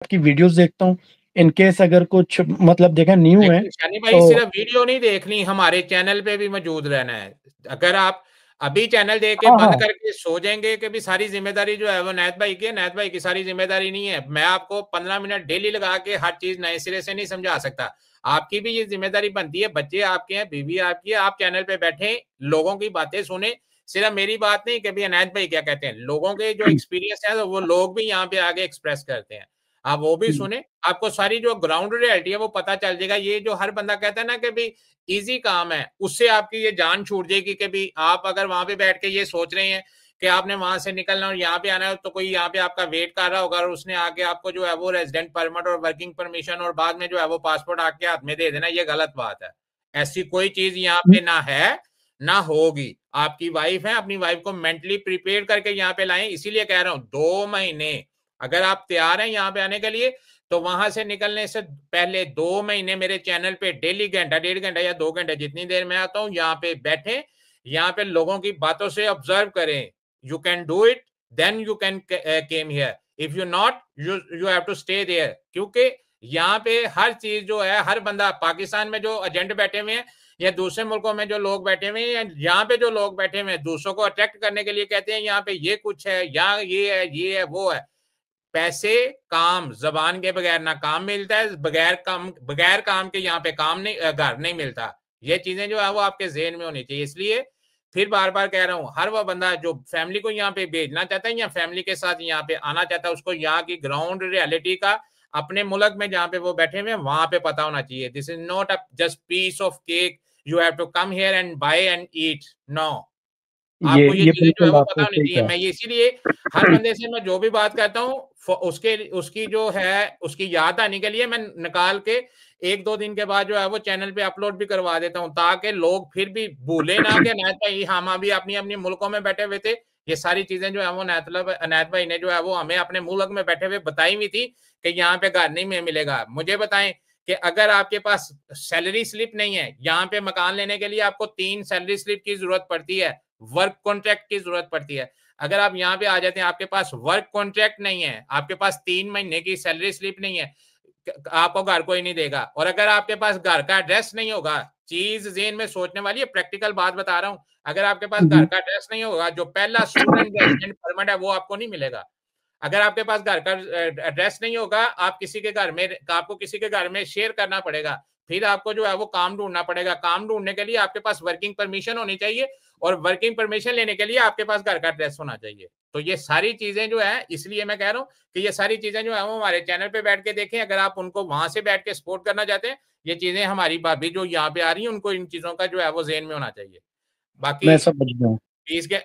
आपकी वीडियोज़ देखता हूँ, इन केस अगर कुछ मतलब देखा न्यू है, देखिए, शनी भाई तो सिर्फ वीडियो नहीं देखनी, हमारे चैनल पे भी मौजूद रहना है। अगर आप अभी चैनल देख के हाँ, बंद हाँ। करके सो जाएँगे कि भी सारी ज़िम्मेदारी जो है वो अनैत भाई की है, अनैत भाई की सारी ज़िम्मेदारी नहीं है। मैं आपको 15 मिनट डेली लगा के हर चीज़ नए सिरे से नहीं समझा सकता। आपकी भी ये ज़िम्मेदारी बनती है, बच्चे आपके हैं, बीवी आपकी है, आप चैनल पे बैठें, लोगों की बातें सुनें। सिर्फ मेरी बात नहीं कि भी अनैत भाई क्या कहते हैं, लोगों के जो एक्सपीरियंस है वो लोग भी यहाँ पे आके एक्सप्रेस करते हैं। आप वो भी हुँ, सुने, आपको सारी जो ग्राउंड रियलिटी है वो पता चल जाएगा। ये जो हर बंदा कहता है ना कि भाई ईज़ी काम है, उससे आपकी ये जान छूट जाएगी कि भाई आप अगर वहाँ पे बैठ के ये सोच रहे हैं कि आपने वहाँ से निकलना और यहाँ पे आना है, तो कोई यहाँ पे आपका वेट कर रहा होगा और उसने आके आपको जो है वो रेज़िडेंट परमिट और वर्किंग परमिशन और बाद में जो है वो पासपोर्ट आपके हाथ में दे देना, ये गलत बात है। ऐसी कोई चीज़ यहाँ हुँ, पे ना है, ना होगी। आपकी वाइफ है, अपनी वाइफ को मेंटली प्रिपेयर करके यहाँ पे लाएँ, इसीलिए कह रहा हूँ 2 महीने अगर आप तैयार हैं यहाँ पे आने के लिए, तो वहां से निकलने से पहले 2 महीने मेरे चैनल पे डेली घंटा 1.5 घंटा या 2 घंटे जितनी देर में आता हूँ यहाँ पे बैठे, यहाँ पे लोगों की बातों से ऑब्जर्व करें। You can do it, then you can came here. If you not, you you have to stay there, क्योंकि यहाँ पे हर चीज जो है, हर बंदा पाकिस्तान में जो एजेंट बैठे हुए हैं या दूसरे मुल्कों में जो लोग बैठे हुए हैं या यहाँ पे जो लोग बैठे हुए हैं, दूसरों को अट्रैक्ट करने के लिए कहते हैं यहाँ पे ये कुछ है, यहाँ ये है वो है। पैसे, काम, जबान के बगैर ना काम मिलता है, बगैर काम के यहाँ पे काम नहीं, घर नहीं मिलता। ये चीजें जो है वो आपके जेहन में होनी चाहिए। इसलिए फिर बार बार कह रहा हूँ, हर वो बंदा जो फैमिली को यहाँ पे भेजना चाहता है या फैमिली के साथ यहाँ पे आना चाहता है, उसको यहाँ की ग्राउंड रियलिटी का अपने मुल्क में जहाँ पे वो बैठे हुए हैं वहां पे पता होना चाहिए। This is not a just piece of cake, you have to come here and by and eat. No, ये आपको ये ये चीजें जो है बिल्कुल वो पता आपने होनी सही चाहिए। कहा। मैं ये इसीलिए हर बंदे से मैं जो भी बात करता हूँ उसके उसकी जो है उसकी याद आने के लिए मैं निकाल के 1-2 दिन के बाद जो है वो चैनल पे अपलोड भी करवा देता हूँ, ताकि लोग फिर भी भूले ना कि अनायत भाई हम अभी अपनी अपनी मुल्कों में बैठे हुए थे। ये सारी चीजें जो है वो अनायत भाई ने जो है वो हमें अपने मुल्क में बैठे हुए बताई हुई थी कि यहाँ पे घर नहीं में मिलेगा। मुझे बताएं कि अगर आपके पास सैलरी स्लिप नहीं है, यहाँ पे मकान लेने के लिए आपको 3 सैलरी स्लिप की जरूरत पड़ती है, वर्क कॉन्ट्रैक्ट की जरूरत पड़ती है। अगर आप यहाँ पे आ जाते हैं, आपके पास वर्क कॉन्ट्रैक्ट नहीं है, आपके पास 3 महीने की सैलरी स्लिप नहीं है, आपको घर कोई नहीं देगा। और अगर आपके पास घर का एड्रेस नहीं होगा, चीज जेन में सोचने वाली है, प्रैक्टिकल बात बता रहा हूँ। अगर आपके पास घर जी, का एड्रेस नहीं होगा, जो पहला स्टूडेंट रेजिडेंट परमिट है वो आपको नहीं मिलेगा। अगर आपके पास घर का एड्रेस नहीं होगा, आप किसी के घर में, आपको किसी के घर में शेयर करना पड़ेगा। फिर आपको जो है वो काम ढूंढना पड़ेगा। काम ढूंढने के लिए आपके पास वर्किंग परमिशन होनी चाहिए और वर्किंग परमिशन लेने के लिए आपके पास घर का एड्रेस होना चाहिए। तो ये सारी चीजें जो है, इसलिए मैं कह रहा हूँ कि ये सारी चीजें जो है वो हमारे चैनल पे बैठ के देखें। अगर आप उनको वहां से बैठ के सपोर्ट करना चाहते हैं, ये चीजें हमारी भाभी जो यहाँ पे आ रही है उनको इन चीजों का जो है वो जेहन में होना चाहिए। बाकी मैं समझ गया हूँ। फीस के